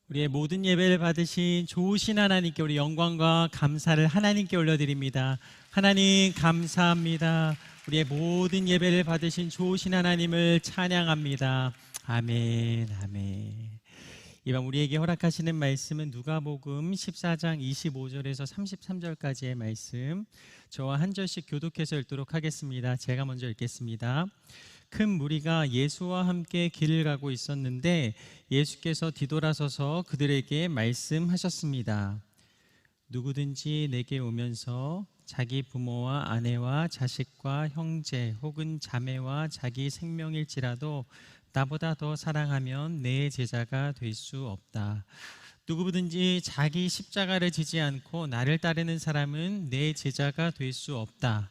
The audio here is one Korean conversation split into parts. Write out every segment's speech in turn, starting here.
우리의 모든 예배를 받으신 좋으신 하나님께 우리 영광과 감사를 하나님께 올려드립니다. 하나님 감사합니다. 우리의 모든 예배를 받으신 좋으신 하나님을 찬양합니다. 아멘, 아멘. 이번 우리에게 허락하시는 말씀은 누가복음 14장 25절에서 33절까지의 말씀, 저와 한 절씩 교독해서 읽도록 하겠습니다. 제가 먼저 읽겠습니다. 큰 무리가 예수와 함께 길을 가고 있었는데 예수께서 뒤돌아서서 그들에게 말씀하셨습니다. 누구든지 내게 오면서 자기 부모와 아내와 자식과 형제 혹은 자매와 자기 생명일지라도 나보다 더 사랑하면 내 제자가 될 수 없다. 누구든지 자기 십자가를 지지 않고 나를 따르는 사람은 내 제자가 될 수 없다.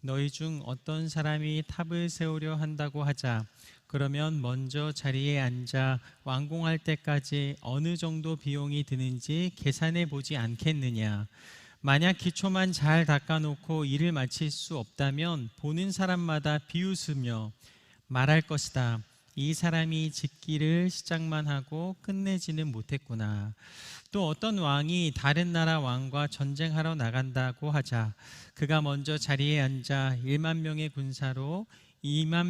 너희 중 어떤 사람이 탑을 세우려 한다고 하자. 그러면 먼저 자리에 앉아 완공할 때까지 어느 정도 비용이 드는지 계산해 보지 않겠느냐. 만약 기초만 잘 닦아놓고 일을 마칠 수 없다면 보는 사람마다 비웃으며 말할 것이다. 이 사람이 짓기를 시작만 하고 끝내지는 못했구나. 또 어떤 왕이 다른 나라 왕과 전쟁하러 나간다고 하자. 그가 먼저 자리에 앉아 1만 명의 군사로 2만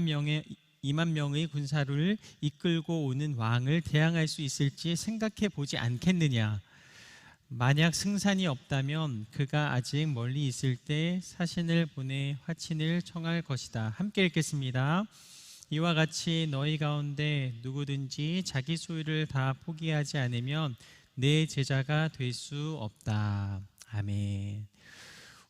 명의 군사를 이끌고 오는 왕을 대항할 수 있을지 생각해 보지 않겠느냐. 만약 승산이 없다면 그가 아직 멀리 있을 때 사신을 보내 화친을 청할 것이다. 함께 읽겠습니다. 이와 같이 너희 가운데 누구든지 자기 소유를 다 포기하지 않으면 내 제자가 될 수 없다. 아멘.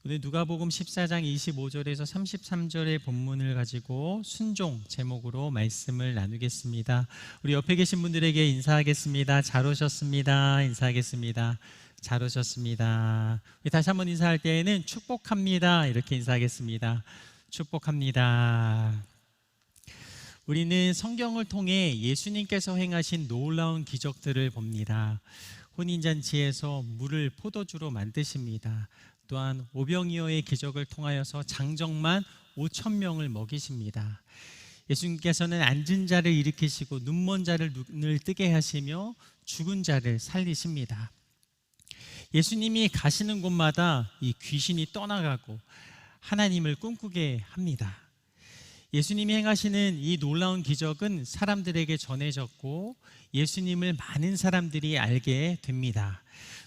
오늘 누가복음 14장 25절에서 33절의 본문을 가지고 순종 제목으로 말씀을 나누겠습니다. 우리 옆에 계신 분들에게 인사하겠습니다. 잘 오셨습니다. 인사하겠습니다. 잘 오셨습니다. 우리 다시 한번 인사할 때에는 축복합니다. 이렇게 인사하겠습니다. 축복합니다. 우리는 성경을 통해 예수님께서 행하신 놀라운 기적들을 봅니다. 혼인잔치에서 물을 포도주로 만드십니다. 또한 오병이어의 기적을 통하여서 장정만 5천 명을 먹이십니다. 예수님께서는 앉은 자를 일으키시고 눈먼 자를 눈을 뜨게 하시며 죽은 자를 살리십니다. 예수님이 가시는 곳마다 이 귀신이 떠나가고 하나님을 꿈꾸게 합니다. 예수님이 행하시는 이 놀라운 기적은 사람들에게 전해졌고 예수님을 많은 사람들이 알게 됩니다.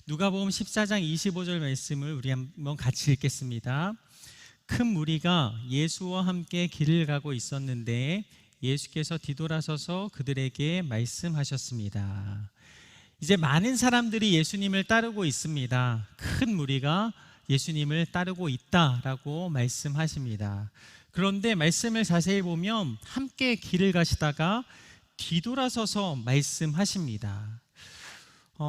누가복음 14장 25절 말씀을 우리 한번 같이 읽겠습니다. 큰 무리가 예수와 함께 길을 가고 있었는데 예수께서 뒤돌아서서 그들에게 말씀하셨습니다. 이제 많은 사람들이 예수님을 따르고 있습니다. 큰 무리가 예수님을 따르고 있다라고 말씀하십니다. 그런데 말씀을 자세히 보면 함께 길을 가시다가 뒤돌아서서 말씀하십니다.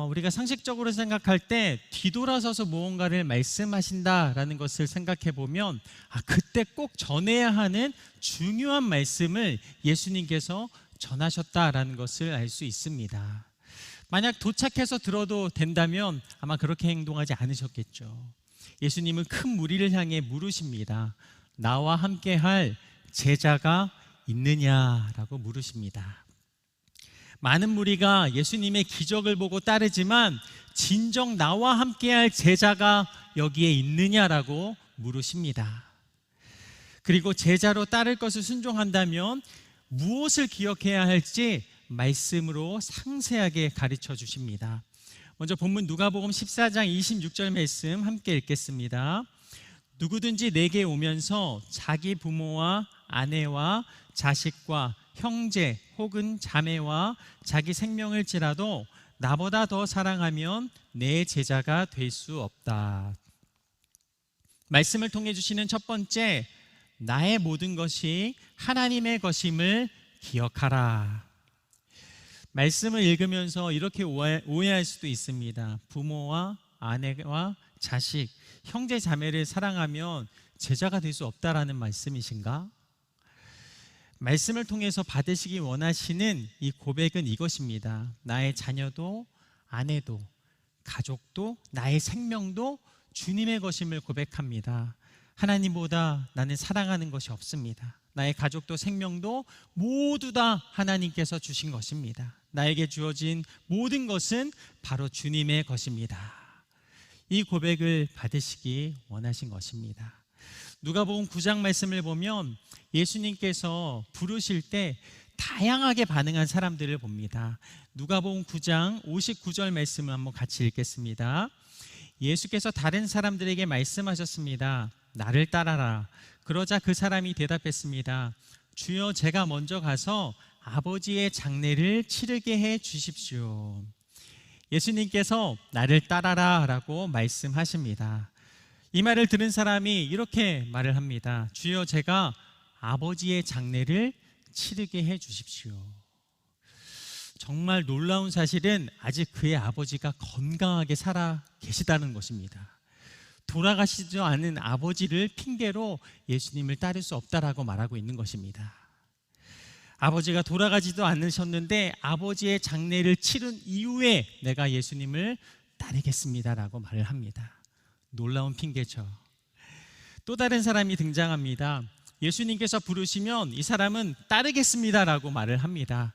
우리가 상식적으로 생각할 때 뒤돌아서서 무언가를 말씀하신다라는 것을 생각해 보면 그때 꼭 전해야 하는 중요한 말씀을 예수님께서 전하셨다라는 것을 알 수 있습니다. 만약 도착해서 들어도 된다면 아마 그렇게 행동하지 않으셨겠죠. 예수님은 큰 무리를 향해 물으십니다. 나와 함께 할 제자가 있느냐라고 물으십니다. 많은 무리가 예수님의 기적을 보고 따르지만 진정 나와 함께 할 제자가 여기에 있느냐라고 물으십니다. 그리고 제자로 따를 것을 순종한다면 무엇을 기억해야 할지 말씀으로 상세하게 가르쳐 주십니다. 먼저 본문 누가복음 14장 26절 말씀 함께 읽겠습니다. 누구든지 내게 오면서 자기 부모와 아내와 자식과 형제 혹은 자매와 자기 생명을지라도 나보다 더 사랑하면 내 제자가 될 수 없다. 말씀을 통해 주시는 첫 번째, 나의 모든 것이 하나님의 것임을 기억하라. 말씀을 읽으면서 이렇게 오해할 수도 있습니다. 부모와 아내와 자식, 형제 자매를 사랑하면 제자가 될 수 없다라는 말씀이신가? 말씀을 통해서 받으시기 원하시는 이 고백은 이것입니다. 나의 자녀도 아내도 가족도 나의 생명도 주님의 것임을 고백합니다. 하나님보다 나는 사랑하는 것이 없습니다. 나의 가족도 생명도 모두 다 하나님께서 주신 것입니다. 나에게 주어진 모든 것은 바로 주님의 것입니다. 이 고백을 받으시기 원하신 것입니다. 누가복음 9장 말씀을 보면 예수님께서 부르실 때 다양하게 반응한 사람들을 봅니다. 누가복음 9장 59절 말씀을 한번 같이 읽겠습니다. 예수께서 다른 사람들에게 말씀하셨습니다. 나를 따라라. 그러자 그 사람이 대답했습니다. 주여, 제가 먼저 가서 아버지의 장례를 치르게 해 주십시오. 예수님께서 나를 따라라 라고 말씀하십니다. 이 말을 들은 사람이 이렇게 말을 합니다. 주여, 제가 아버지의 장례를 치르게 해 주십시오. 정말 놀라운 사실은 아직 그의 아버지가 건강하게 살아 계시다는 것입니다. 돌아가시지 않은 아버지를 핑계로 예수님을 따를 수 없다라고 말하고 있는 것입니다. 아버지가 돌아가지도 않으셨는데 아버지의 장례를 치른 이후에 내가 예수님을 따르겠습니다라고 말을 합니다. 놀라운 핑계죠. 또 다른 사람이 등장합니다. 예수님께서 부르시면 이 사람은 따르겠습니다라고 말을 합니다.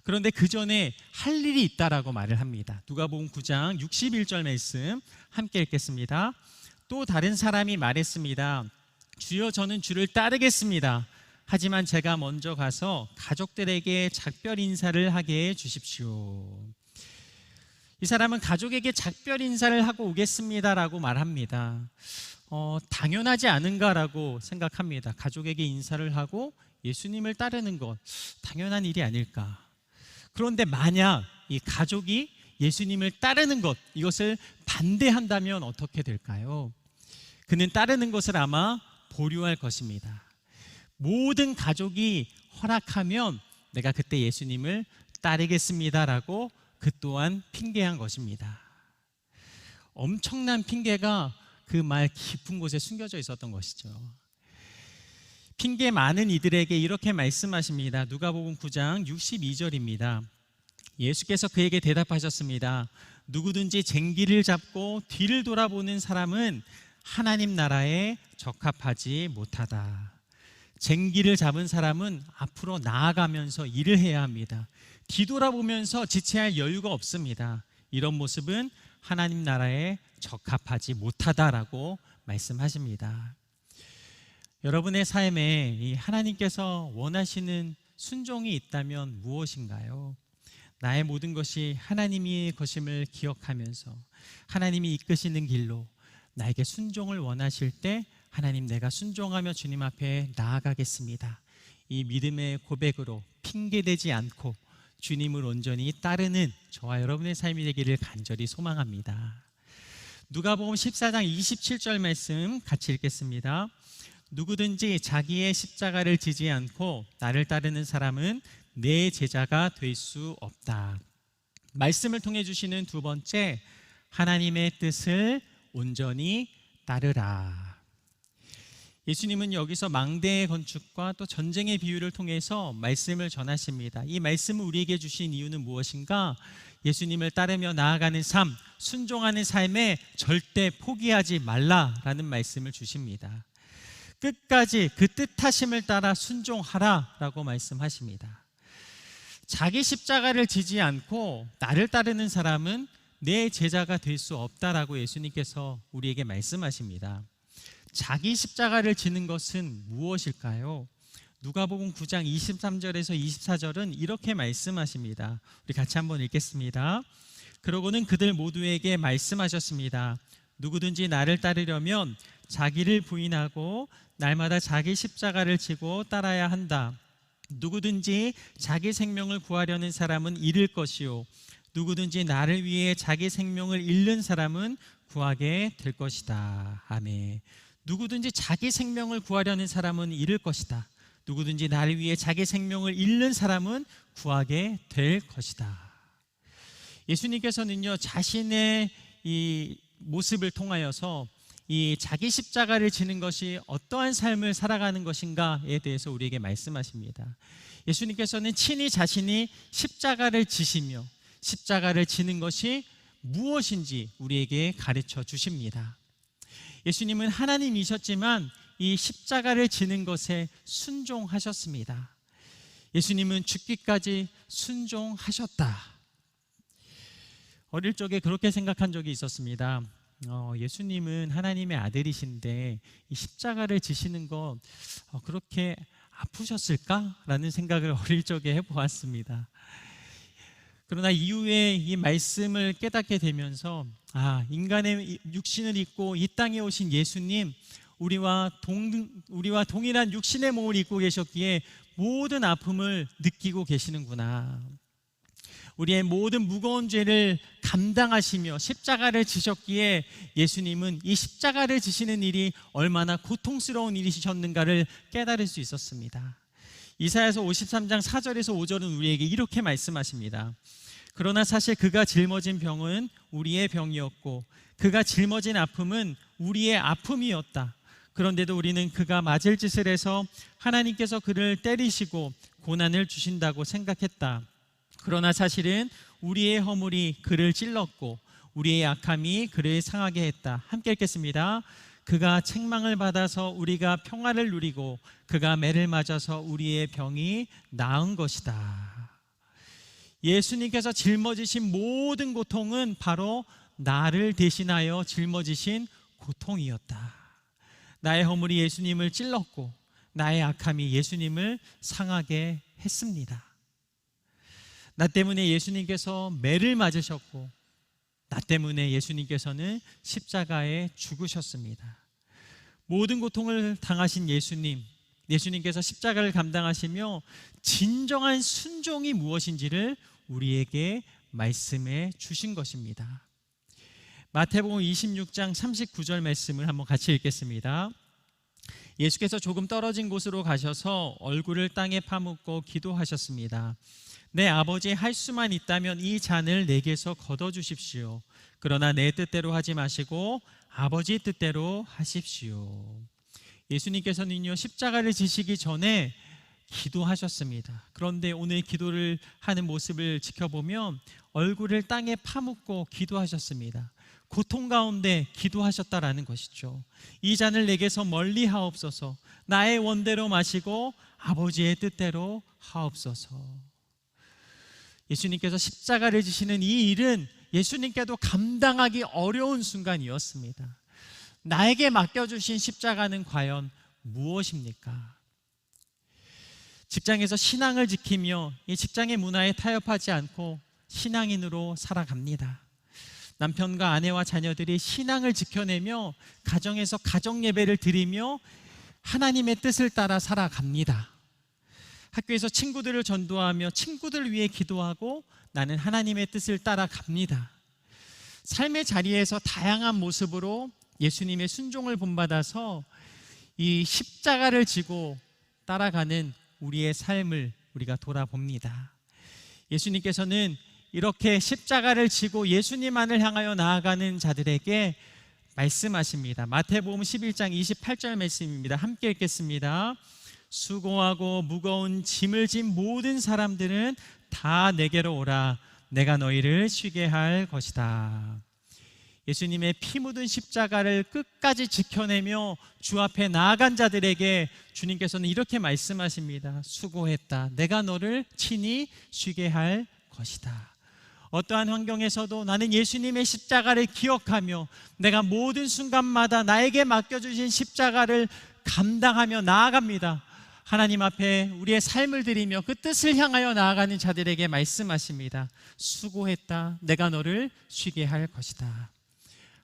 그런데 그 전에 할 일이 있다라고 말을 합니다. 누가복음 9장 61절 말씀 함께 읽겠습니다. 또 다른 사람이 말했습니다. 주여, 저는 주를 따르겠습니다. 하지만 제가 먼저 가서 가족들에게 작별 인사를 하게 해 주십시오. 이 사람은 가족에게 작별 인사를 하고 오겠습니다라고 말합니다. 당연하지 않은가라고 생각합니다. 가족에게 인사를 하고 예수님을 따르는 것 당연한 일이 아닐까. 그런데 만약 이 가족이 예수님을 따르는 것, 이것을 반대한다면 어떻게 될까요? 그는 따르는 것을 아마 보류할 것입니다. 모든 가족이 허락하면 내가 그때 예수님을 따르겠습니다라고 그 또한 핑계한 것입니다. 엄청난 핑계가 그 말 깊은 곳에 숨겨져 있었던 것이죠. 핑계 많은 이들에게 이렇게 말씀하십니다. 누가복음 9장 62절입니다. 예수께서 그에게 대답하셨습니다. 누구든지 쟁기를 잡고 뒤를 돌아보는 사람은 하나님 나라에 적합하지 못하다. 쟁기를 잡은 사람은 앞으로 나아가면서 일을 해야 합니다. 뒤돌아보면서 지체할 여유가 없습니다. 이런 모습은 하나님 나라에 적합하지 못하다라고 말씀하십니다. 여러분의 삶에 이 하나님께서 원하시는 순종이 있다면 무엇인가요? 나의 모든 것이 하나님의 것임을 기억하면서 하나님이 이끄시는 길로 나에게 순종을 원하실 때 하나님, 내가 순종하며 주님 앞에 나아가겠습니다. 이 믿음의 고백으로 핑계대지 않고 주님을 온전히 따르는 저와 여러분의 삶이 되기를 간절히 소망합니다. 누가복음 14장 27절 말씀 같이 읽겠습니다. 누구든지 자기의 십자가를 지지 않고 나를 따르는 사람은 내 제자가 될 수 없다. 말씀을 통해 주시는 두 번째, 하나님의 뜻을 온전히 따르라. 예수님은 여기서 망대의 건축과 또 전쟁의 비유를 통해서 말씀을 전하십니다. 이 말씀을 우리에게 주신 이유는 무엇인가? 예수님을 따르며 나아가는 삶, 순종하는 삶에 절대 포기하지 말라라는 말씀을 주십니다. 끝까지 그 뜻하심을 따라 순종하라 라고 말씀하십니다. 자기 십자가를 지지 않고 나를 따르는 사람은 내 제자가 될 수 없다라고 예수님께서 우리에게 말씀하십니다. 자기 십자가를 지는 것은 무엇일까요? 누가복음 9장 23절에서 24절은 이렇게 말씀하십니다. 우리 같이 한번 읽겠습니다. 그러고는 그들 모두에게 말씀하셨습니다. 누구든지 나를 따르려면 자기를 부인하고 날마다 자기 십자가를 지고 따라야 한다. 누구든지 자기 생명을 구하려는 사람은 잃을 것이요 누구든지 나를 위해 자기 생명을 잃는 사람은 구하게 될 것이다. 아멘. 누구든지 자기 생명을 구하려는 사람은 잃을 것이다. 누구든지 나를 위해 자기 생명을 잃는 사람은 구하게 될 것이다. 예수님께서는요, 자신의 이 모습을 통하여서 이 자기 십자가를 지는 것이 어떠한 삶을 살아가는 것인가에 대해서 우리에게 말씀하십니다. 예수님께서는 친히 자신이 십자가를 지시며 십자가를 지는 것이 무엇인지 우리에게 가르쳐 주십니다. 예수님은 하나님이셨지만 이 십자가를 지는 것에 순종하셨습니다. 예수님은 죽기까지 순종하셨다. 어릴 적에 그렇게 생각한 적이 있었습니다. 예수님은 하나님의 아들이신데 이 십자가를 지시는 것 그렇게 아프셨을까라는 생각을 어릴 적에 해보았습니다. 그러나 이후에 이 말씀을 깨닫게 되면서 인간의 육신을 입고 이 땅에 오신 예수님, 우리와 동일한 육신의 몸을 입고 계셨기에 모든 아픔을 느끼고 계시는구나. 우리의 모든 무거운 죄를 감당하시며 십자가를 지셨기에 예수님은 이 십자가를 지시는 일이 얼마나 고통스러운 일이셨는가를 깨달을 수 있었습니다. 이사야서 53장 4절에서 5절은 우리에게 이렇게 말씀하십니다. 그러나 사실 그가 짊어진 병은 우리의 병이었고 그가 짊어진 아픔은 우리의 아픔이었다. 그런데도 우리는 그가 맞을 짓을 해서 하나님께서 그를 때리시고 고난을 주신다고 생각했다. 그러나 사실은 우리의 허물이 그를 찔렀고 우리의 약함이 그를 상하게 했다. 함께 읽겠습니다. 그가 책망을 받아서 우리가 평화를 누리고 그가 매를 맞아서 우리의 병이 나은 것이다. 예수님께서 짊어지신 모든 고통은 바로 나를 대신하여 짊어지신 고통이었다. 나의 허물이 예수님을 찔렀고 나의 악함이 예수님을 상하게 했습니다. 나 때문에 예수님께서 매를 맞으셨고 나 때문에 예수님께서는 십자가에 죽으셨습니다. 모든 고통을 당하신 예수님께서 십자가를 감당하시며 진정한 순종이 무엇인지를 우리에게 말씀해 주신 것입니다. 마태복음 26장 39절 말씀을 한번 같이 읽겠습니다. 예수께서 조금 떨어진 곳으로 가셔서 얼굴을 땅에 파묻고 기도하셨습니다. 내 아버지, 할 수만 있다면 이 잔을 내게서 걷어주십시오. 그러나 내 뜻대로 하지 마시고 아버지 뜻대로 하십시오. 예수님께서는요, 십자가를 지시기 전에 기도하셨습니다. 그런데 오늘 기도를 하는 모습을 지켜보면 얼굴을 땅에 파묻고 기도하셨습니다. 고통 가운데 기도하셨다라는 것이죠. 이 잔을 내게서 멀리 하옵소서. 나의 원대로 마시고 아버지의 뜻대로 하옵소서. 예수님께서 십자가를 지시는 이 일은 예수님께도 감당하기 어려운 순간이었습니다. 나에게 맡겨주신 십자가는 과연 무엇입니까? 직장에서 신앙을 지키며 이 직장의 문화에 타협하지 않고 신앙인으로 살아갑니다. 남편과 아내와 자녀들이 신앙을 지켜내며 가정에서 가정 예배를 드리며 하나님의 뜻을 따라 살아갑니다. 학교에서 친구들을 전도하며 친구들을 위해 기도하고 나는 하나님의 뜻을 따라갑니다. 삶의 자리에서 다양한 모습으로 예수님의 순종을 본받아서 이 십자가를 지고 따라가는 우리의 삶을 우리가 돌아봅니다. 예수님께서는 이렇게 십자가를 지고 예수님만을 향하여 나아가는 자들에게 말씀하십니다. 마태복음 11장 28절 말씀입니다. 함께 읽겠습니다. 수고하고 무거운 짐을 진 모든 사람들은 다 내게로 오라. 내가 너희를 쉬게 할 것이다. 예수님의 피 묻은 십자가를 끝까지 지켜내며 주 앞에 나아간 자들에게 주님께서는 이렇게 말씀하십니다. 수고했다. 내가 너를 친히 쉬게 할 것이다. 어떠한 환경에서도 나는 예수님의 십자가를 기억하며 내가 모든 순간마다 나에게 맡겨주신 십자가를 감당하며 나아갑니다. 하나님 앞에 우리의 삶을 드리며 그 뜻을 향하여 나아가는 자들에게 말씀하십니다. 수고했다. 내가 너를 쉬게 할 것이다.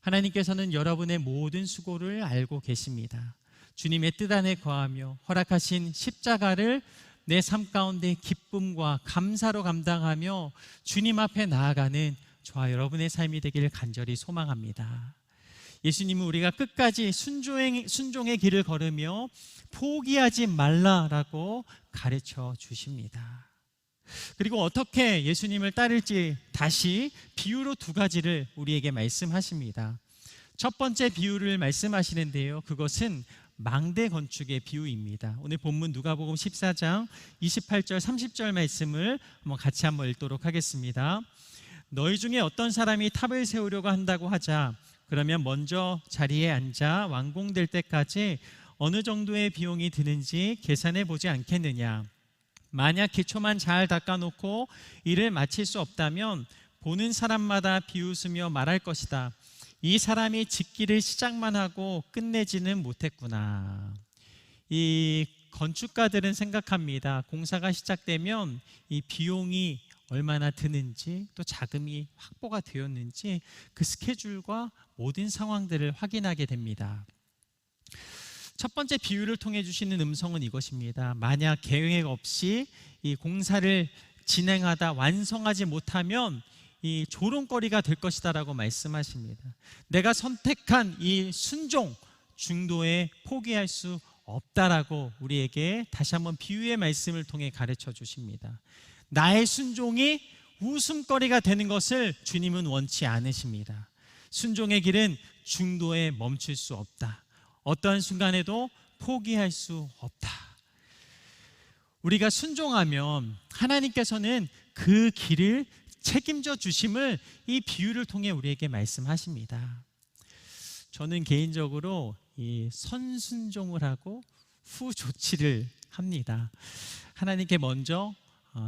하나님께서는 여러분의 모든 수고를 알고 계십니다. 주님의 뜻 안에 거하며 허락하신 십자가를 내 삶 가운데 기쁨과 감사로 감당하며 주님 앞에 나아가는 저와 여러분의 삶이 되기를 간절히 소망합니다. 예수님은 우리가 끝까지 순종의 길을 걸으며 포기하지 말라라고 가르쳐 주십니다. 그리고 어떻게 예수님을 따를지 다시 비유로 두 가지를 우리에게 말씀하십니다. 첫 번째 비유를 말씀하시는데요, 그것은 망대 건축의 비유입니다. 오늘 본문 누가복음 14장 28절 30절 말씀을 같이 한번 읽도록 하겠습니다. 너희 중에 어떤 사람이 탑을 세우려고 한다고 하자. 그러면 먼저 자리에 앉아 완공될 때까지 어느 정도의 비용이 드는지 계산해 보지 않겠느냐. 만약 기초만 잘 닦아놓고 일을 마칠 수 없다면 보는 사람마다 비웃으며 말할 것이다. 이 사람이 짓기를 시작만 하고 끝내지는 못했구나. 이 건축가들은 생각합니다. 공사가 시작되면 이 비용이 얼마나 드는지, 또 자금이 확보가 되었는지 그 스케줄과 모든 상황들을 확인하게 됩니다. 첫 번째 비유를 통해 주시는 음성은 이것입니다. 만약 계획 없이 이 공사를 진행하다 완성하지 못하면 이 조롱거리가 될 것이다 라고 말씀하십니다. 내가 선택한 이 순종, 중도에 포기할 수 없다라고 우리에게 다시 한번 비유의 말씀을 통해 가르쳐 주십니다. 나의 순종이 웃음거리가 되는 것을 주님은 원치 않으십니다. 순종의 길은 중도에 멈출 수 없다. 어떠한 순간에도 포기할 수 없다. 우리가 순종하면 하나님께서는 그 길을 책임져 주심을 이 비유를 통해 우리에게 말씀하십니다. 저는 개인적으로 이 선순종을 하고 후조치를 합니다. 하나님께 먼저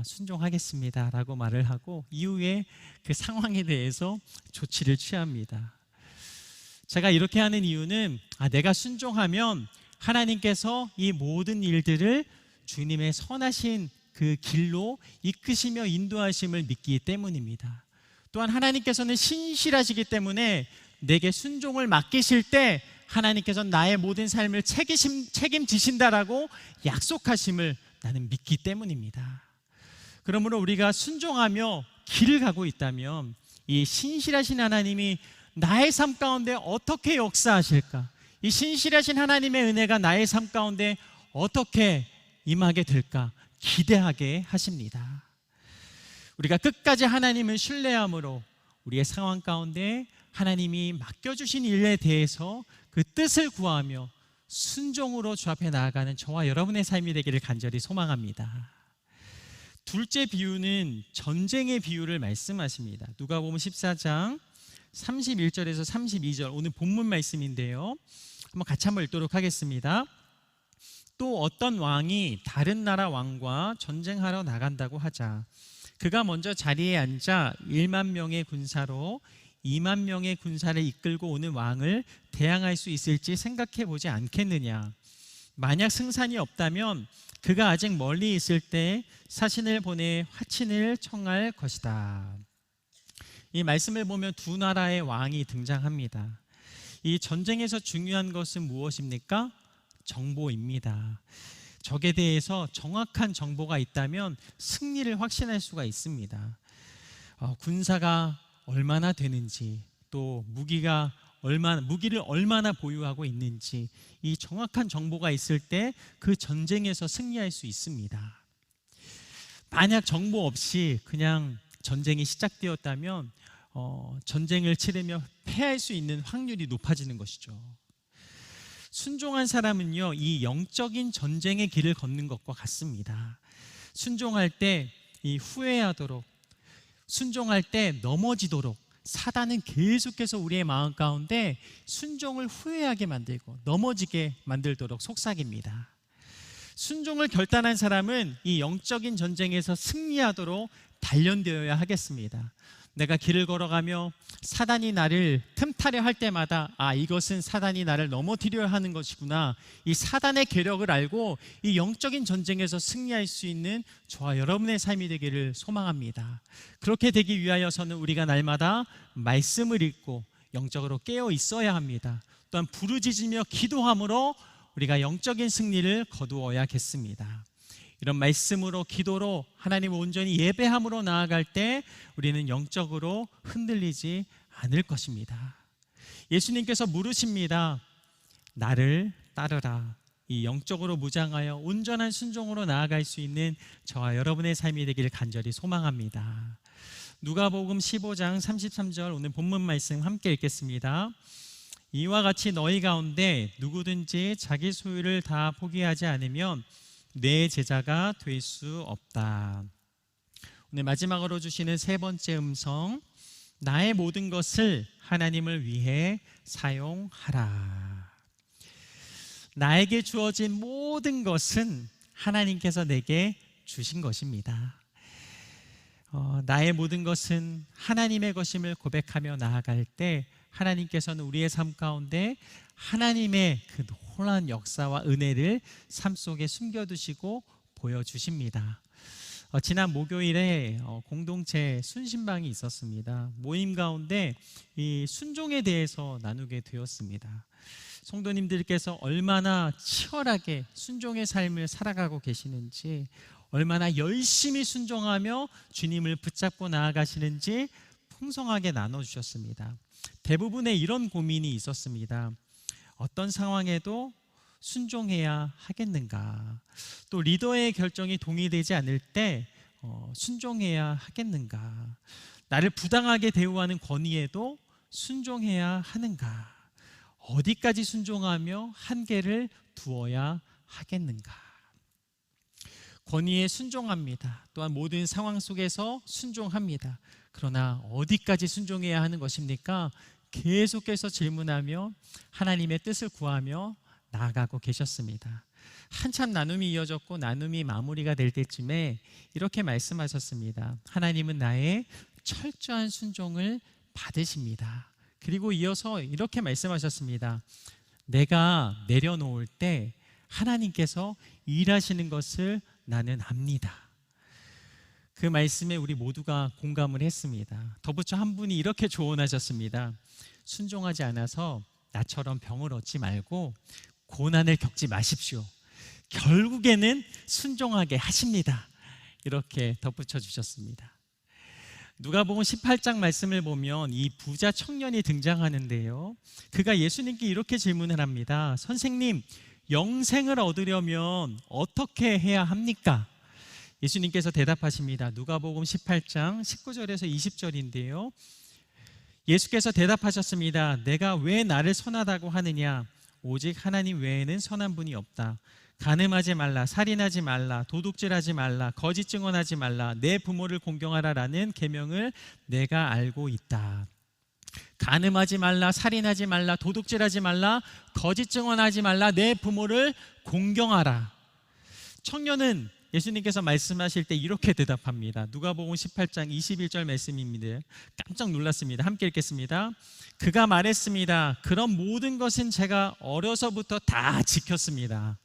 순종하겠습니다 라고 말을 하고 이후에 그 상황에 대해서 조치를 취합니다. 제가 이렇게 하는 이유는 내가 순종하면 하나님께서 이 모든 일들을 주님의 선하신 그 길로 이끄시며 인도하심을 믿기 때문입니다. 또한 하나님께서는 신실하시기 때문에 내게 순종을 맡기실 때 하나님께서는 나의 모든 삶을 책임지신다라고 약속하심을 나는 믿기 때문입니다. 그러므로 우리가 순종하며 길을 가고 있다면 이 신실하신 하나님이 나의 삶 가운데 어떻게 역사하실까? 이 신실하신 하나님의 은혜가 나의 삶 가운데 어떻게 임하게 될까? 기대하게 하십니다. 우리가 끝까지 하나님을 신뢰함으로 우리의 상황 가운데 하나님이 맡겨주신 일에 대해서 그 뜻을 구하며 순종으로 주 앞에 나아가는 저와 여러분의 삶이 되기를 간절히 소망합니다. 둘째 비유는 전쟁의 비유를 말씀하십니다. 누가복음 14장 31절에서 32절 오늘 본문 말씀인데요. 같이 한번 읽도록 하겠습니다. 또 어떤 왕이 다른 나라 왕과 전쟁하러 나간다고 하자 그가 먼저 자리에 앉아 1만 명의 군사로 2만 명의 군사를 이끌고 오는 왕을 대항할 수 있을지 생각해 보지 않겠느냐. 만약 승산이 없다면 그가 아직 멀리 있을 때 사신을 보내 화친을 청할 것이다. 이 말씀을 보면 두 나라의 왕이 등장합니다. 이 전쟁에서 중요한 것은 무엇입니까? 정보입니다. 적에 대해서 정확한 정보가 있다면 승리를 확신할 수가 있습니다. 군사가 얼마나 되는지, 또 무기를 얼마나 보유하고 있는지 이 정확한 정보가 있을 때 그 전쟁에서 승리할 수 있습니다. 만약 정보 없이 그냥 전쟁이 시작되었다면 전쟁을 치르며 패할 수 있는 확률이 높아지는 것이죠. 순종한 사람은요, 이 영적인 전쟁의 길을 걷는 것과 같습니다. 순종할 때 이 후회하도록, 순종할 때 넘어지도록 사단은 계속해서 우리의 마음 가운데 순종을 후회하게 만들고 넘어지게 만들도록 속삭입니다. 순종을 결단한 사람은 이 영적인 전쟁에서 승리하도록 단련되어야 하겠습니다. 내가 길을 걸어가며 사단이 나를 틈타려 할 때마다 이것은 사단이 나를 넘어뜨려 하는 것이구나, 이 사단의 계력을 알고 이 영적인 전쟁에서 승리할 수 있는 저와 여러분의 삶이 되기를 소망합니다. 그렇게 되기 위하여서는 우리가 날마다 말씀을 읽고 영적으로 깨어 있어야 합니다. 또한 부르짖으며 기도함으로 우리가 영적인 승리를 거두어야겠습니다. 이런 말씀으로, 기도로, 하나님을 온전히 예배함으로 나아갈 때 우리는 영적으로 흔들리지 않을 것입니다. 예수님께서 물으십니다. 나를 따르라. 이 영적으로 무장하여 온전한 순종으로 나아갈 수 있는 저와 여러분의 삶이 되기를 간절히 소망합니다. 누가복음 15장 33절 오늘 본문 말씀 함께 읽겠습니다. 이와 같이 너희 가운데 누구든지 자기 소유를 다 포기하지 않으면 내 제자가 될 수 없다. 오늘 마지막으로 주시는 세 번째 음성, 나의 모든 것을 하나님을 위해 사용하라. 나에게 주어진 모든 것은 하나님께서 내게 주신 것입니다. 나의 모든 것은 하나님의 것임을 고백하며 나아갈 때 하나님께서는 우리의 삶 가운데 하나님의 그 놀라운 역사와 은혜를 삶 속에 숨겨두시고 보여주십니다. 지난 목요일에 공동체 순신방이 있었습니다. 모임 가운데 이 순종에 대해서 나누게 되었습니다. 성도님들께서 얼마나 치열하게 순종의 삶을 살아가고 계시는지, 얼마나 열심히 순종하며 주님을 붙잡고 나아가시는지 풍성하게 나눠주셨습니다. 대부분의 이런 고민이 있었습니다. 어떤 상황에도 순종해야 하겠는가? 또 리더의 결정이 동의되지 않을 때 순종해야 하겠는가? 나를 부당하게 대우하는 권위에도 순종해야 하는가? 어디까지 순종하며 한계를 두어야 하겠는가? 권위에 순종합니다. 또한 모든 상황 속에서 순종합니다. 그러나 어디까지 순종해야 하는 것입니까? 계속해서 질문하며 하나님의 뜻을 구하며 나아가고 계셨습니다. 한참 나눔이 이어졌고 나눔이 마무리가 될 때쯤에 이렇게 말씀하셨습니다. 하나님은 나의 철저한 순종을 받으십니다. 그리고 이어서 이렇게 말씀하셨습니다. 내가 내려놓을 때 하나님께서 일하시는 것을 나는 압니다. 그 말씀에 우리 모두가 공감을 했습니다. 덧붙여 한 분이 이렇게 조언하셨습니다. 순종하지 않아서 나처럼 병을 얻지 말고 고난을 겪지 마십시오. 결국에는 순종하게 하십니다. 이렇게 덧붙여 주셨습니다. 누가복음 18장 말씀을 보면 이 부자 청년이 등장하는데요, 그가 예수님께 이렇게 질문을 합니다. 선생님, 영생을 얻으려면 어떻게 해야 합니까? 예수님께서 대답하십니다. 누가복음 18장 19절에서 20절인데요, 예수께서 대답하셨습니다. 내가 왜 나를 선하다고 하느냐? 오직 하나님 외에는 선한 분이 없다. 간음하지 말라, 살인하지 말라, 도둑질하지 말라, 거짓 증언하지 말라, 내 부모를 공경하라라는 계명을 내가 알고 있다. 간음하지 말라, 살인하지 말라, 도둑질하지 말라, 거짓 증언하지 말라, 내 부모를 공경하라. 청년은 예수님께서 말씀하실 때 이렇게 대답합니다. 누가복음 18장 21절 말씀입니다. 깜짝 놀랐습니다. 함께 읽겠습니다. 그가 말했습니다. 그런 모든 것은 제가 어려서부터 다 지켰습니다.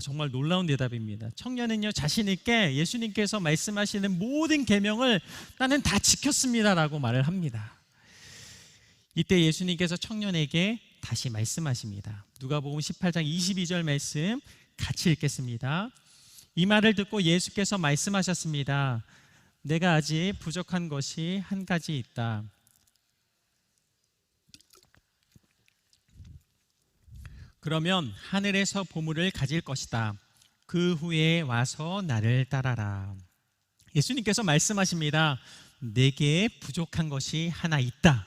정말 놀라운 대답입니다. 청년은요, 자신 있게 예수님께서 말씀하시는 모든 계명을 나는 다 지켰습니다라고 말을 합니다. 이때 예수님께서 청년에게 다시 말씀하십니다. 누가복음 18장 22절 말씀 같이 읽겠습니다. 이 말을 듣고 예수께서 말씀하셨습니다. 내가 아직 부족한 것이 한 가지 있다. 그러면 하늘에서 보물을 가질 것이다. 그 후에 와서 나를 따라라. 예수님께서 말씀하십니다. 내게 부족한 것이 하나 있다.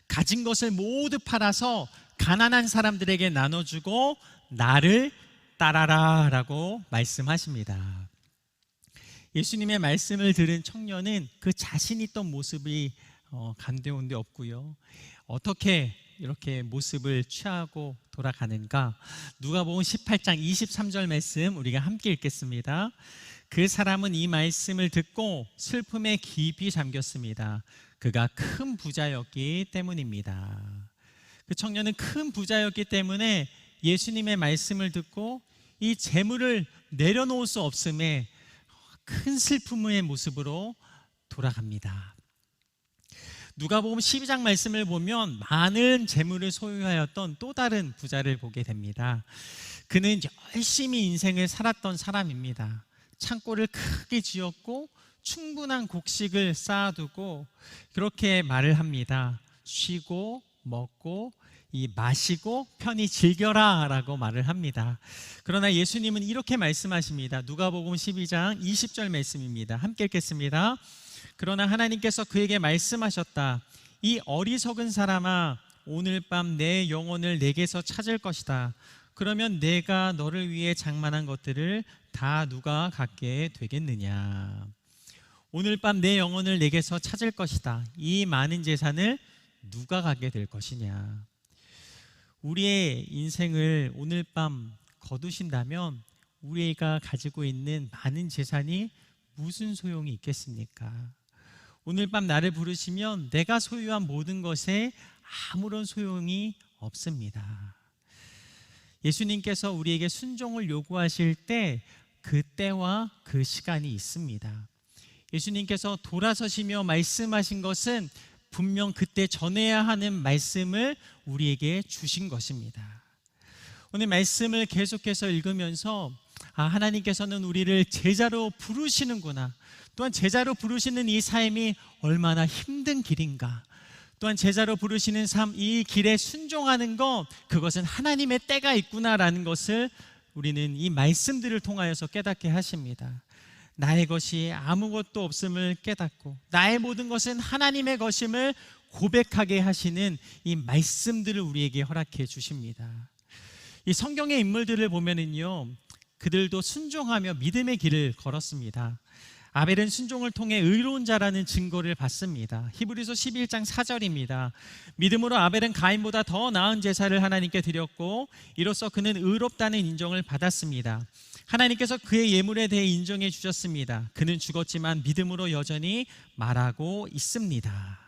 가진 것을 모두 팔아서 가난한 사람들에게 나눠주고 나를 따라라 라고 말씀하십니다. 예수님의 말씀을 들은 청년은 그 자신 있던 모습이 간데온데 없고요. 어떻게 이렇게 모습을 취하고 돌아가는가? 누가복음 18장 23절 말씀 우리가 함께 읽겠습니다. 그 사람은 이 말씀을 듣고 슬픔에 깊이 잠겼습니다. 그가 큰 부자였기 때문입니다. 그 청년은 큰 부자였기 때문에 예수님의 말씀을 듣고 이 재물을 내려놓을 수 없음에 큰 슬픔의 모습으로 돌아갑니다. 누가복음 12장 말씀을 보면 많은 재물을 소유하였던 또 다른 부자를 보게 됩니다. 그는 열심히 인생을 살았던 사람입니다. 창고를 크게 지었고 충분한 곡식을 쌓아두고 그렇게 말을 합니다. 쉬고 먹고 마시고 편히 즐겨라 라고 말을 합니다. 그러나 예수님은 이렇게 말씀하십니다. 누가복음 12장 20절 말씀입니다. 함께 읽겠습니다. 그러나 하나님께서 그에게 말씀하셨다. 이 어리석은 사람아, 오늘 밤 내 영혼을 내게서 찾을 것이다. 그러면 내가 너를 위해 장만한 것들을 다 누가 갖게 되겠느냐. 오늘 밤 내 영혼을 내게서 찾을 것이다. 이 많은 재산을 누가 갖게 될 것이냐. 우리의 인생을 오늘 밤 거두신다면 우리가 가지고 있는 많은 재산이 무슨 소용이 있겠습니까? 오늘 밤 나를 부르시면 내가 소유한 모든 것에 아무런 소용이 없습니다. 예수님께서 우리에게 순종을 요구하실 때 그 때와 그 시간이 있습니다. 예수님께서 돌아서시며 말씀하신 것은 분명 그때 전해야 하는 말씀을 우리에게 주신 것입니다. 오늘 말씀을 계속해서 읽으면서 하나님께서는 우리를 제자로 부르시는구나, 또한 제자로 부르시는 이 삶이 얼마나 힘든 길인가, 또한 제자로 부르시는 삶, 이 길에 순종하는 것, 그것은 하나님의 때가 있구나라는 것을 우리는 이 말씀들을 통하여서 깨닫게 하십니다. 나의 것이 아무것도 없음을 깨닫고 나의 모든 것은 하나님의 것임을 고백하게 하시는 이 말씀들을 우리에게 허락해 주십니다. 이 성경의 인물들을 보면은요, 그들도 순종하며 믿음의 길을 걸었습니다. 아벨은 순종을 통해 의로운 자라는 증거를 받습니다. 히브리서 11장 4절입니다. 믿음으로 아벨은 가인보다 더 나은 제사를 하나님께 드렸고 이로써 그는 의롭다는 인정을 받았습니다. 하나님께서 그의 예물에 대해 인정해 주셨습니다. 그는 죽었지만 믿음으로 여전히 말하고 있습니다.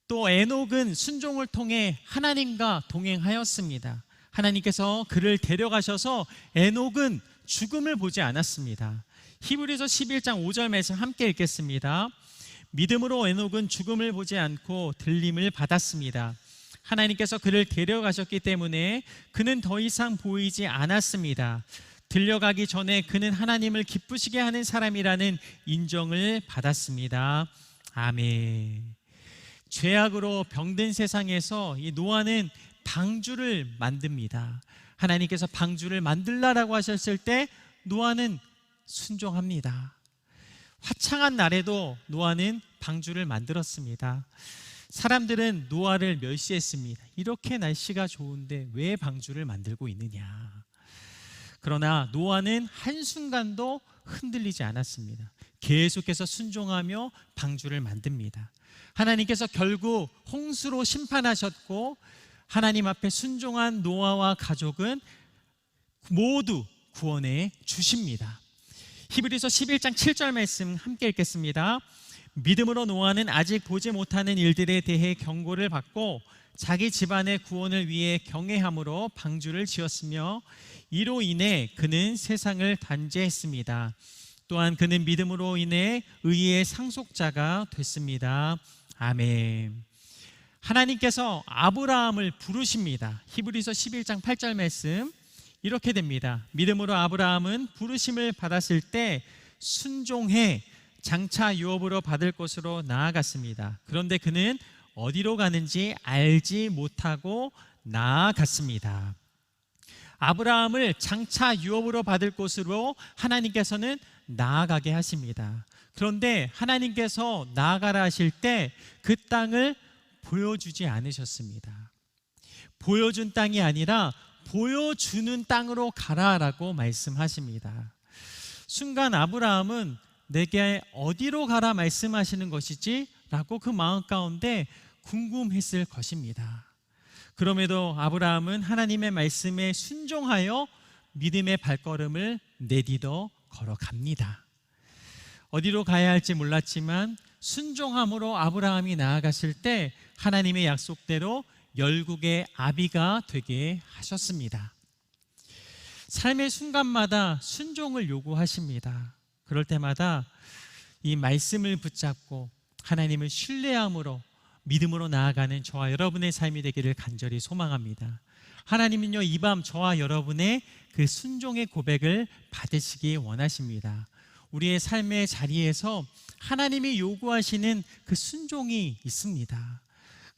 또 에녹은 순종을 통해 하나님과 동행하였습니다. 하나님께서 그를 데려가셔서 에녹은 죽음을 보지 않았습니다. 히브리서 11장 5절 말씀 함께 읽겠습니다. 믿음으로 에녹은 죽음을 보지 않고 들림을 받았습니다. 하나님께서 그를 데려가셨기 때문에 그는 더 이상 보이지 않았습니다. 들려가기 전에 그는 하나님을 기쁘시게 하는 사람이라는 인정을 받았습니다. 아멘. 죄악으로 병든 세상에서 이 노아는 방주를 만듭니다. 하나님께서 방주를 만들라라고 하셨을 때 노아는 순종합니다. 화창한 날에도 노아는 방주를 만들었습니다. 사람들은 노아를 멸시했습니다. 이렇게 날씨가 좋은데 왜 방주를 만들고 있느냐. 그러나 노아는 한순간도 흔들리지 않았습니다. 계속해서 순종하며 방주를 만듭니다. 하나님께서 결국 홍수로 심판하셨고 하나님 앞에 순종한 노아와 가족은 모두 구원해 주십니다. 히브리서 11장 7절 말씀 함께 읽겠습니다. 믿음으로 노아는 아직 보지 못하는 일들에 대해 경고를 받고 자기 집안의 구원을 위해 경외함으로 방주를 지었으며 이로 인해 그는 세상을 단죄했습니다. 또한 그는 믿음으로 인해 의의 상속자가 됐습니다. 아멘. 하나님께서 아브라함을 부르십니다. 히브리서 11장 8절 말씀 이렇게 됩니다. 믿음으로 아브라함은 부르심을 받았을 때 순종해 장차 유업으로 받을 곳으로 나아갔습니다. 그런데 그는 어디로 가는지 알지 못하고 나아갔습니다. 아브라함을 장차 유업으로 받을 곳으로 하나님께서는 나아가게 하십니다. 그런데 하나님께서 나아가라 하실 때 그 땅을 보여주지 않으셨습니다. 보여준 땅이 아니라 보여주는 땅으로 가라라고 말씀하십니다. 순간 아브라함은 내게 어디로 가라 말씀하시는 것이지? 라고 그 마음 가운데 궁금했을 것입니다. 그럼에도 아브라함은 하나님의 말씀에 순종하여 믿음의 발걸음을 내디뎌 걸어갑니다. 어디로 가야 할지 몰랐지만 순종함으로 아브라함이 나아갔을 때 하나님의 약속대로 열국의 아비가 되게 하셨습니다. 삶의 순간마다 순종을 요구하십니다. 그럴 때마다 이 말씀을 붙잡고 하나님을 신뢰함으로 믿음으로 나아가는 저와 여러분의 삶이 되기를 간절히 소망합니다. 하나님은요, 이 밤 저와 여러분의 그 순종의 고백을 받으시기 원하십니다. 우리의 삶의 자리에서 하나님이 요구하시는 그 순종이 있습니다.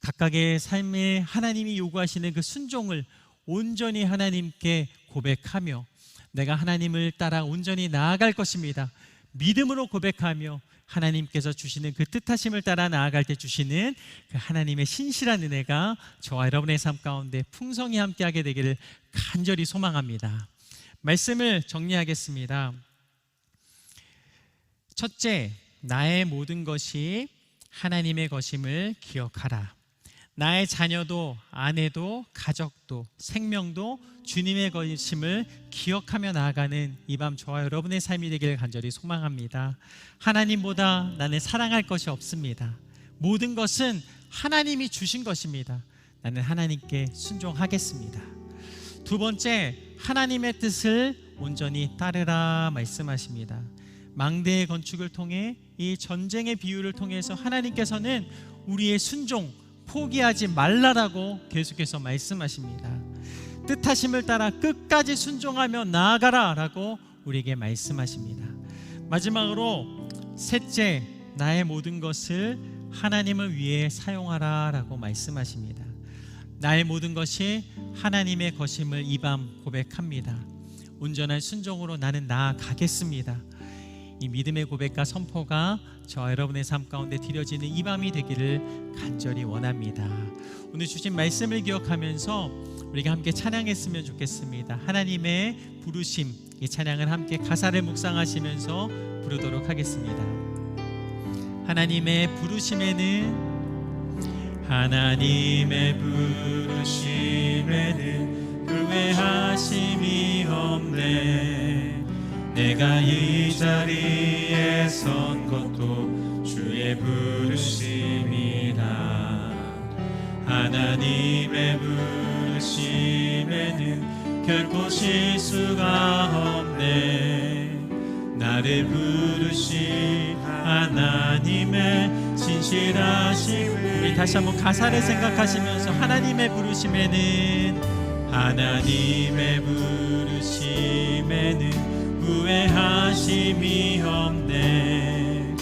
각각의 삶에 하나님이 요구하시는 그 순종을 온전히 하나님께 고백하며 내가 하나님을 따라 온전히 나아갈 것입니다. 믿음으로 고백하며 하나님께서 주시는 그 뜻하심을 따라 나아갈 때 주시는 그 하나님의 신실한 은혜가 저와 여러분의 삶 가운데 풍성히 함께하게 되기를 간절히 소망합니다. 말씀을 정리하겠습니다. 첫째, 나의 모든 것이 하나님의 것임을 기억하라. 나의 자녀도 아내도 가족도 생명도 주님의 것임을 기억하며 나아가는 이 밤 저와 여러분의 삶이 되기를 간절히 소망합니다. 하나님보다 나는 사랑할 것이 없습니다. 모든 것은 하나님이 주신 것입니다. 나는 하나님께 순종하겠습니다. 두 번째, 하나님의 뜻을 온전히 따르라 말씀하십니다. 망대의 건축을 통해 이 전쟁의 비유를 통해서 하나님께서는 우리의 순종 포기하지 말라라고 계속해서 말씀하십니다. 뜻하심을 따라 끝까지 순종하며 나아가라 라고 우리에게 말씀하십니다. 마지막으로 셋째, 나의 모든 것을 하나님을 위해 사용하라 라고 말씀하십니다. 나의 모든 것이 하나님의 것임을 이 밤 고백합니다. 온전한 순종으로 나는 나아가겠습니다. 이 믿음의 고백과 선포가 저와 여러분의 삶 가운데 드려지는 이 밤이 되기를 간절히 원합니다. 오늘 주신 말씀을 기억하면서 우리가 함께 찬양했으면 좋겠습니다. 하나님의 부르심, 이 찬양을 함께 가사를 묵상하시면서 부르도록 하겠습니다. 하나님의 부르심에는 후회하심이 없네. 내가 이 자리에 선 것도 주의 부르심이라. 하나님의 부르심에는 결코 실수가 없네. 나를 부르신 하나님의 진실하심을, 우리 다시 한번 가사를 생각하시면서 하나님의 부르심에는 후회하심이 없네.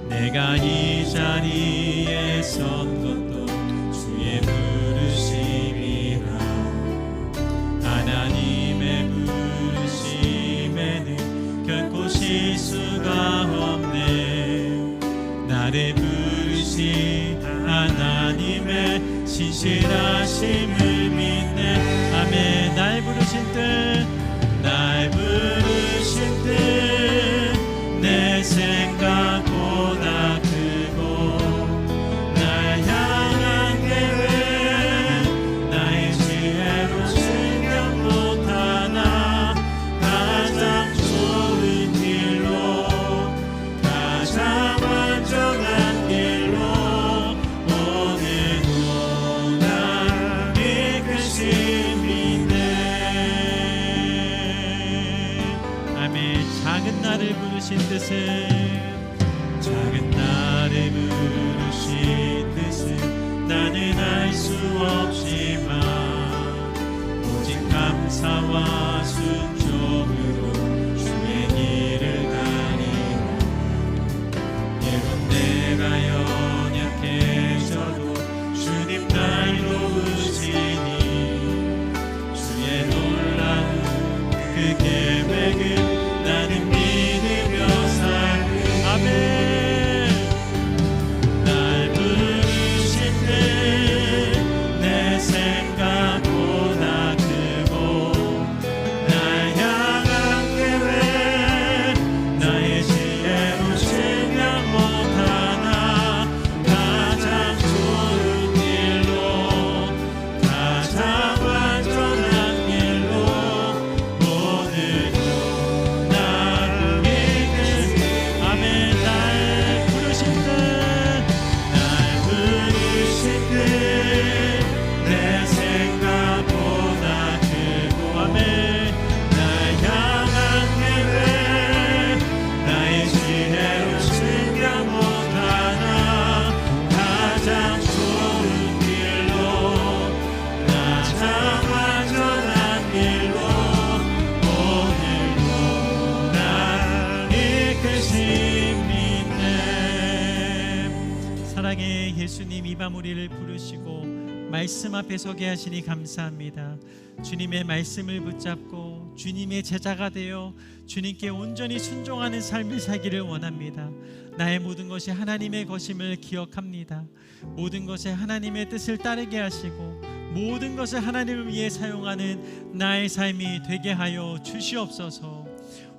내가 이 자리에 선 것도 주의 부르심이라. 하나님의 부르심에는 결코 실수가 없네. 나를 부르신 하나님의 진실하심을 믿네. 아멘. 날 부르신 뜻, 날 부르신 뜻, 내 생각보다 크고 날 향한 계획, 나의 지혜로 생각 못하나. 가장 좋은 길로, 가장 완전한 길로 오늘도 날 이끄십니다. 작은 나를 부르신 뜻은, 작은 나를 부르신 뜻은 나는 알 수 없지만 오직 감사와 순종으로 주의 길을 가리라. 예론 내가 연약해져도 주님 날 도우시니 주의 놀라운 그 계획은 나는 믿으며 살리. 아멘. 날 부르신 뜻, 내 생각보다 크고 날 향한 계획, 나의 지혜로 증명 못하나. 가장 좋은 길로, 가장 완전한 길로 오늘도 사랑의 예수님, 이 밤 우리를 부르시고 말씀 앞에 서게 하시니 감사합니다. 주님의 말씀을 붙잡고 주님의 제자가 되어 주님께 온전히 순종하는 삶을 살기를 원합니다. 나의 모든 것이 하나님의 것임을 기억합니다. 모든 것에 하나님의 뜻을 따르게 하시고 모든 것을 하나님을 위해 사용하는 나의 삶이 되게 하여 주시옵소서.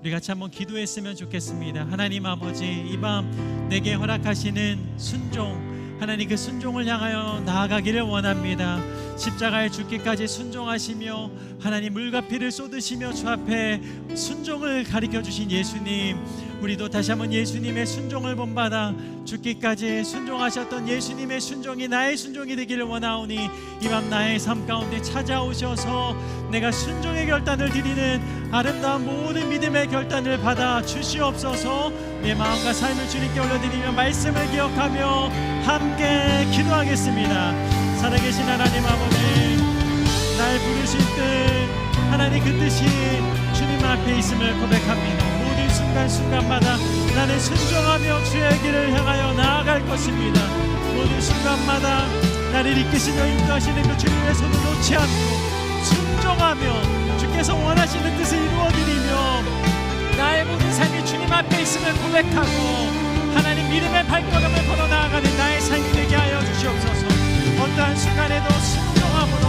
우리 같이 한번 기도했으면 좋겠습니다. 하나님 아버지, 이 밤 내게 허락하시는 순종, 하나님 그 순종을 향하여 나아가기를 원합니다. 십자가에 죽기까지 순종하시며 하나님 물과 피를 쏟으시며 주 앞에 순종을 가르쳐 주신 예수님, 우리도 다시 한번 예수님의 순종을 본받아 죽기까지 순종하셨던 예수님의 순종이 나의 순종이 되기를 원하오니 이 밤 나의 삶 가운데 찾아오셔서 내가 순종의 결단을 드리는 아름다운 모든 믿음의 결단을 받아 주시옵소서. 내 마음과 삶을 주님께 올려드리며 말씀을 기억하며 함께 기도하겠습니다. 살아계신 하나님 아버지, 날 부르실 때 하나님 그 뜻이 주님 앞에 있음을 고백합니다. 모든 순간순간마다 나는 순종하며 주의 길을 향하여 나아갈 것입니다. 모든 순간마다 나를 이끄시며 인도하시는 그 주님의 손을 놓지 않고 순종하며 주께서 원하시는 뜻을 이루어드리며 나의 모든 삶이 주님 앞에 있음을 고백하고 하나님 믿음의 발걸음을 걸어 나아가는 나의 삶이 되게 하여 주시옵소서. 어떠한 순간에도 순종함으로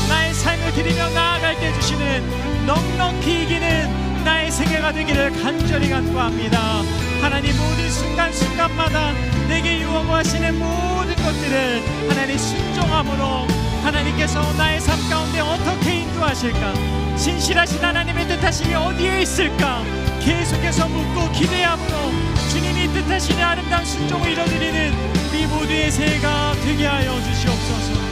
나의 삶을 드리며 나아갈 때 주시는 넉넉히 이기는 나의 생애가 되기를 간절히 간구합니다. 하나님 모든 순간순간마다 내게 유혹하시는 모든 것들을 하나님 순종함으로 하나님께서 나의 삶 가운데 어떻게 인도하실까, 신실하신 하나님의 뜻하심이 어디에 있을까 계속해서 묻고 기대함으로 주님이 뜻하시는 아름다운 순종을 이뤄드리는 우리 모두의 새해가 되게 하여 주시옵소서.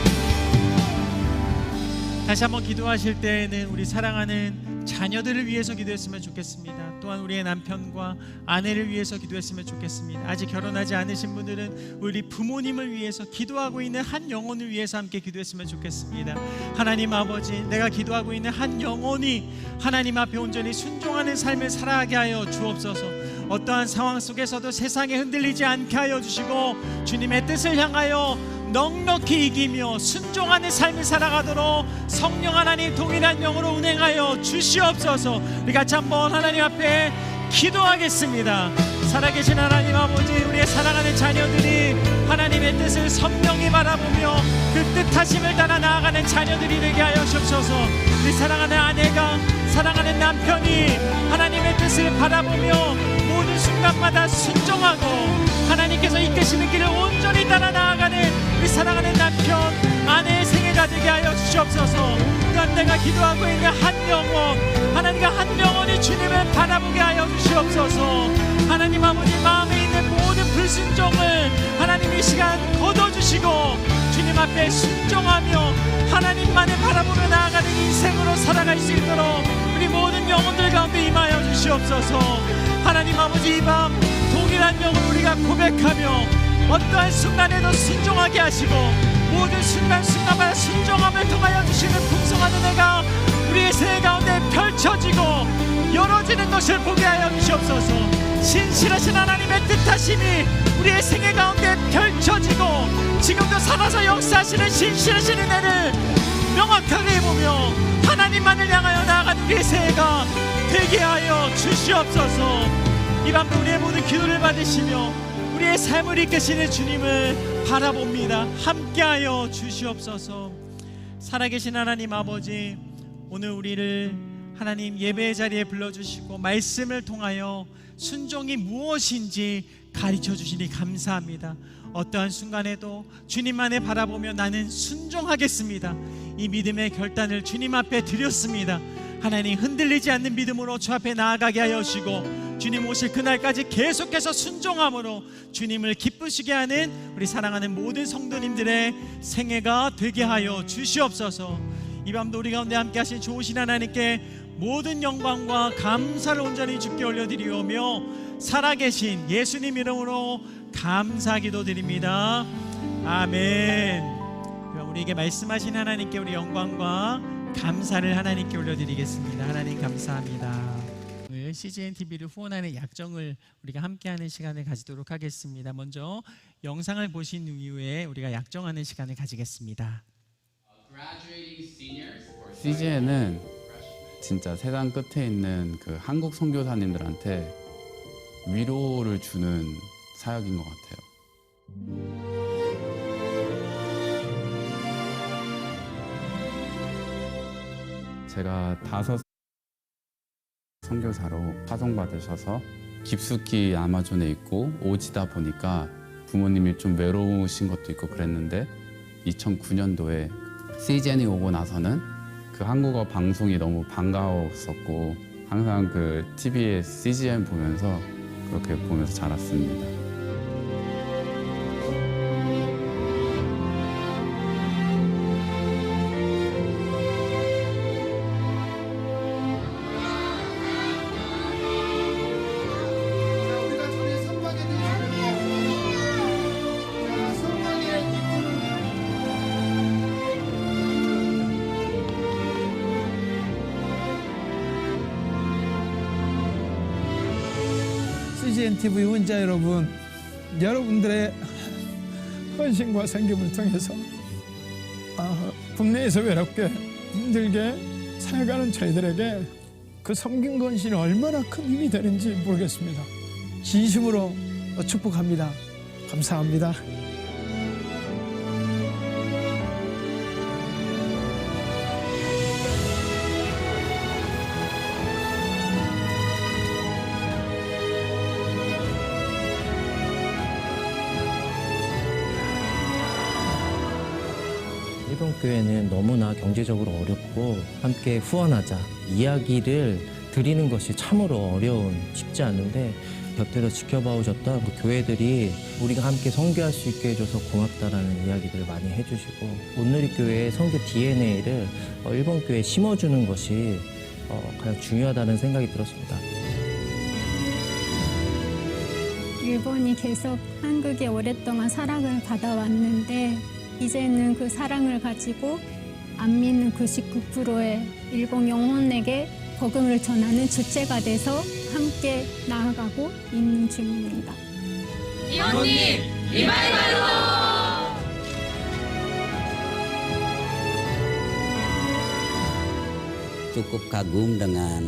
다시 한번 기도하실 때에는 우리 사랑하는 자녀들을 위해서 기도했으면 좋겠습니다. 또한 우리의 남편과 아내를 위해서 기도했으면 좋겠습니다. 아직 결혼하지 않으신 분들은 우리 부모님을 위해서 기도하고 있는 한 영혼을 위해서 함께 기도했으면 좋겠습니다. 하나님 아버지, 내가 기도하고 있는 한 영혼이 하나님 앞에 온전히 순종하는 삶을 살아가게 하여 주옵소서. 어떠한 상황 속에서도 세상에 흔들리지 않게 하여 주시고 주님의 뜻을 향하여 넉넉히 이기며 순종하는 삶을 살아가도록 성령 하나님 동일한 영으로 운행하여 주시옵소서. 우리 같이 한번 하나님 앞에 기도하겠습니다. 살아계신 하나님 아버지, 우리의 사랑하는 자녀들이 하나님의 뜻을 선명히 바라보며 그 뜻하심을 따라 나아가는 자녀들이 되게 하여 주옵소서. 우리 사랑하는 아내가, 사랑하는 남편이 하나님의 뜻을 바라보며 모든 순간마다 순종하고 하나님께서 이끄시는 길을 온전히 따라 나아가는 우리 사랑하는 남편, 아내의 생애가 되게 하여 주시옵소서. 또한 내가 기도하고 있는 한 영혼, 하나님과 한 영혼이 주님을 바라보게 하여 주시옵소서. 하나님 아버지, 마음에 있는 모든 불순종을 하나님 이 시간 걷어주시고 주님 앞에 순종하며 하나님만을 바라보며 나아가는 인생으로 살아갈 수 있도록 우리 모든 영혼들 가운데 임하여 주시옵소서. 하나님 아버지, 이 밤 동일한 영을 우리가 고백하며 어떠한 순간에도 순종하게 하시고 모든 순간순간마다 순종함을 통하여 주시는 풍성한 은혜가 우리의 생애 가운데 펼쳐지고 열어지는 것을 보게 하여 주시옵소서. 신실하신 하나님의 뜻하심이 우리의 생애 가운데 펼쳐지고 지금도 살아서 역사하시는 신실하신 은혜를 명확하게 보며 하나님만을 향하여 나아가는 우리의 새해가 되게 하여 주시옵소서. 이 밤도 우리의 모든 기도를 받으시며 우리의 삶을 이끄시는 주님을 바라봅니다. 함께하여 주시옵소서. 살아계신 하나님 아버지, 오늘 우리를 하나님 예배의 자리에 불러주시고 말씀을 통하여 순종이 무엇인지 가르쳐 주시니 감사합니다. 어떠한 순간에도 주님만을 바라보며 나는 순종하겠습니다, 이 믿음의 결단을 주님 앞에 드렸습니다. 하나님, 흔들리지 않는 믿음으로 주 앞에 나아가게 하여 주시고 주님 오실 그날까지 계속해서 순종함으로 주님을 기쁘시게 하는 우리 사랑하는 모든 성도님들의 생애가 되게 하여 주시옵소서. 이 밤도 우리 가운데 함께 하신 좋으신 하나님께 모든 영광과 감사를 온전히 주께 올려드리오며 살아계신 예수님 이름으로 감사 기도드립니다. 아멘. 우리에게 말씀하신 하나님께 우리 영광과 감사를 하나님께 올려드리겠습니다. 하나님 감사합니다. 오늘 CGN TV를 후원하는 약정을 우리가 함께하는 시간을 가지도록 하겠습니다. 먼저 영상을 보신 이후에 우리가 약정하는 시간을 가지겠습니다. CGN은 진짜 세상 끝에 있는 그 한국 선교사님들한테 위로를 주는 사역인 것 같아요. 제가 5 선교사로 파송받으셔서 깊숙이 아마존에 있고 오지다 보니까 부모님이 좀 외로우신 것도 있고 그랬는데 2009년도에 CGN이 오고 나서는 그 한국어 방송이 너무 반가웠었고 항상 그 TV에 CGN 보면서 그렇게 보면서 자랐습니다. CGN TV 원자 여러분, 여러분들의 헌신과 섬김을 통해서 국내에서 외롭게 힘들게 살아가는 저희들에게 그 섬김 헌신이 얼마나 큰 힘이 되는지 모르겠습니다. 진심으로 축복합니다. 감사합니다. 일본 교회는 너무나 경제적으로 어렵고 함께 후원하자 이야기를 드리는 것이 참으로 어려운 쉽지 않은데 곁에서 지켜봐 오셨던 그 교회들이 우리가 함께 선교할 수 있게 해줘서 고맙다라는 이야기들을 많이 해주시고 온누리 교회의 선교 DNA를 일본 교회에 심어주는 것이 가장 중요하다는 생각이 들었습니다. 일본이 계속 한국에 오랫동안 사랑을 받아왔는데 이제는 그 사랑을 가지고 안 믿는 99%의 일본 영혼에게 복음을 전하는 주체가 돼서 함께 나아가고 있는 중입니다. 이모님 리바이벌로! Cukup kagum dengan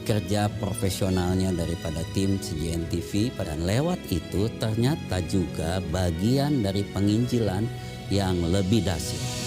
kerja profesionalnya daripada tim CGN TV, dan lewat itu ternyata juga bagian dari penginjilan yang lebih dahsyat.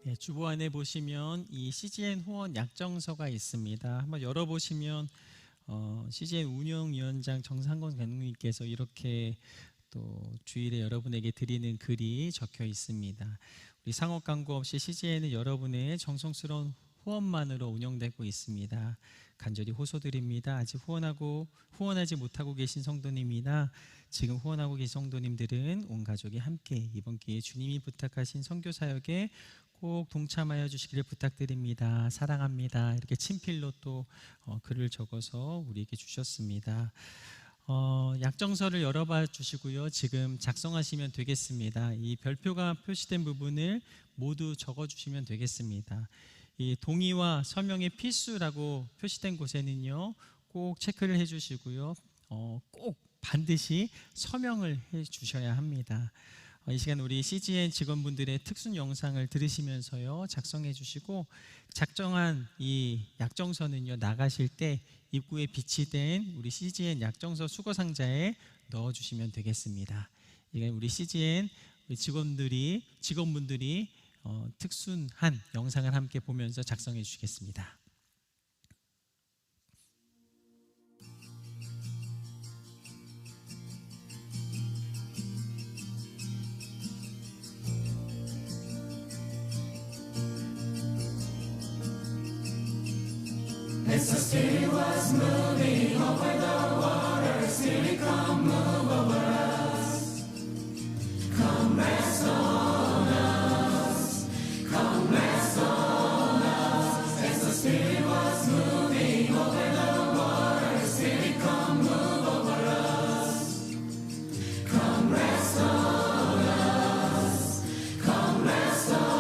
네, 주보 안에 보시면 이 CGN 후원 약정서가 있습니다. 한번 열어보시면 CGN 운영위원장 정상권 감독님께서 이렇게 또 주일에 여러분에게 드리는 글이 적혀 있습니다. 우리 상업 광고 없이 CGN은 여러분의 정성스러운 후원만으로 운영되고 있습니다. 간절히 호소드립니다. 아직 후원하지 못하고 계신 성도님이나 지금 후원하고 계신 성도님들은 온 가족이 함께 이번 기회에 주님이 부탁하신 선교 사역에 꼭 동참하여 주시기를 부탁드립니다. 사랑합니다. 이렇게 친필로 또 글을 적어서 우리에게 주셨습니다. 약정서를 열어봐 주시고요. 지금 작성하시면 되겠습니다. 이 별표가 표시된 부분을 모두 적어주시면 되겠습니다. 이 동의와 서명의 필수라고 표시된 곳에는요, 꼭 체크를 해주시고요. 꼭 반드시 서명을 해주셔야 합니다. 이 시간 우리 CGN 직원분들의 특순 영상을 들으시면서요, 작성해 주시고 작정한 이 약정서는요, 나가실 때 입구에 비치된 우리 CGN 약정서 수거 상자에 넣어 주시면 되겠습니다. 이게 우리 CGN 직원분들이 특순한 영상을 함께 보면서 작성해 주시겠습니다. As the Spirit was moving over the water, Spirit come move over us. Come rest on us. Come rest on us. As the Spirit was moving over the water, Spirit come move over us. Come rest on us. Come rest on us.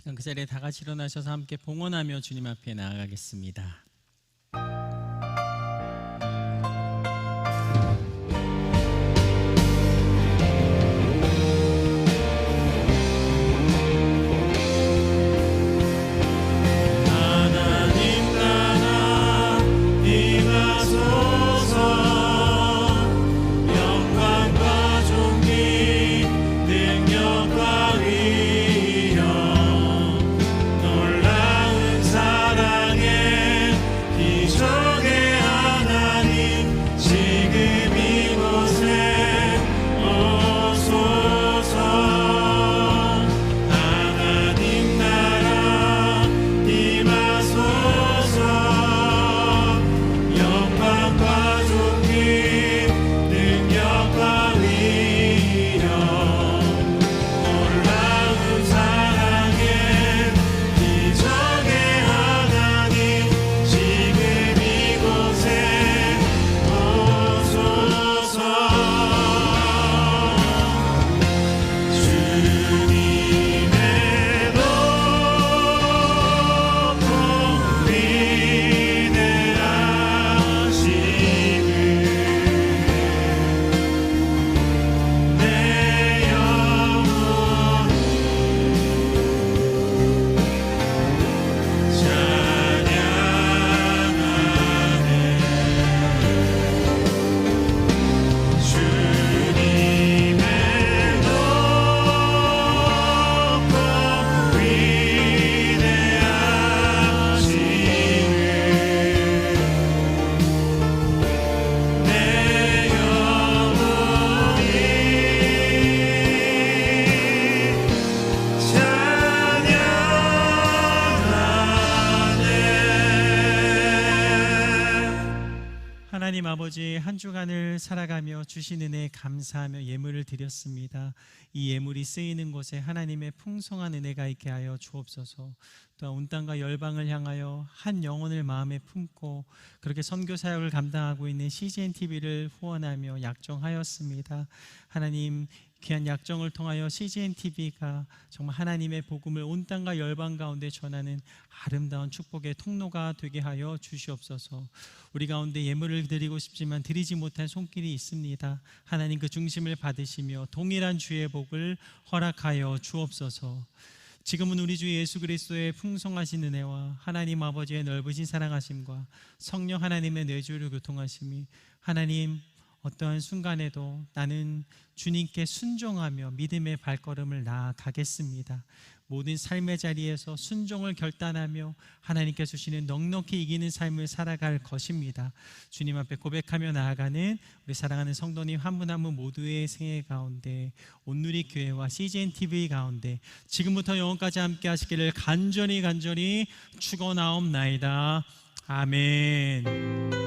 시간 그 자리에 다 같이 일어나셔서 함께 봉헌하며 주님 앞에 나아가겠습니다. 놀라운 사랑에 하나님 아버지, 한 주간을 살아가며 주신 은혜에 감사하며 예물을 드렸습니다. 이 예물이 쓰이는 곳에 하나님의 풍성한 은혜가 있게 하여 주옵소서. 또한 온 땅과 열방을 향하여 한 영혼을 마음에 품고 그렇게 선교 사역을 감당하고 있는 CGN TV를 후원하며 약정하였습니다. 하나님, 귀한 약정을 통하여 CGN TV가 정말 하나님의 복음을 온 땅과 열방 가운데 전하는 아름다운 축복의 통로가 되게 하여 주시옵소서. 우리 가운데 예물을 드리고 싶지만 드리지 못한 손길이 있습니다. 하나님 그 중심을 받으시며 동일한 주의 복을 허락하여 주옵소서. 지금은 우리 주 예수 그리스도의 풍성하신 은혜와 하나님 아버지의 넓으신 사랑하심과 성령 하나님의 내주를 교통하심이 하나님 어떠한 순간에도 나는 주님께 순종하며 믿음의 발걸음을 나아가겠습니다. 모든 삶의 자리에서 순종을 결단하며 하나님께 주시는 넉넉히 이기는 삶을 살아갈 것입니다. 주님 앞에 고백하며 나아가는 우리 사랑하는 성도님 한 분 한 분 모두의 생애 가운데 온누리 교회와 CGN TV 가운데 지금부터 영원까지 함께 하시기를 간절히 축원하옵나이다. 아멘.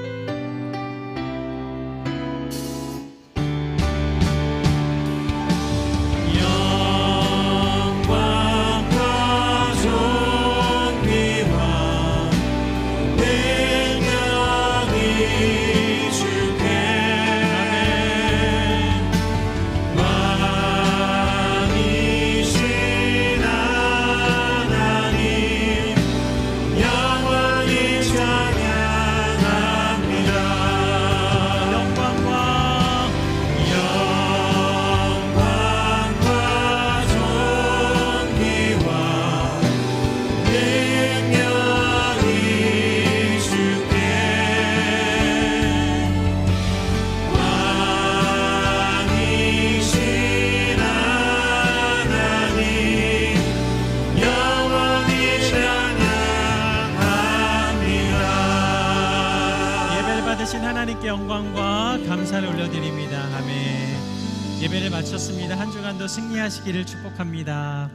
하나님께 영광과 감사를 올려드립니다. 아멘. 예배를 마쳤습니다. 한 주간도 승리하시기를 축복합니다.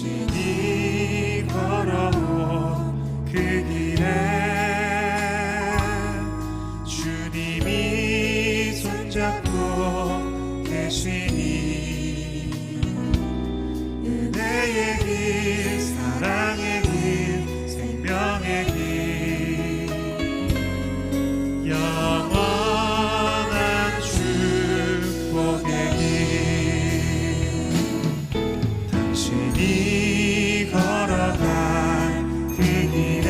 당신이 걸어온 그 길에 주님이 손잡고 계시니 은혜의 길, 사랑의 길, 생명의 길, 영원한 축복의 길. 당신이 걸어간 그 길에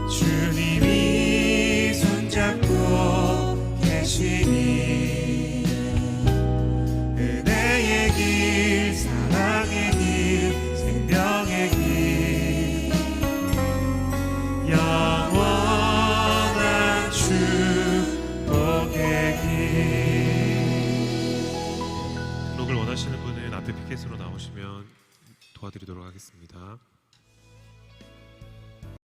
주님이 손잡고 계시니 은혜의 길, 사랑의 길, 생명의 길, 영원한 축복의 길. 등록을 원하시는 분은 앞에 피켓으로 나오시면 도와드리도록 하겠습니다.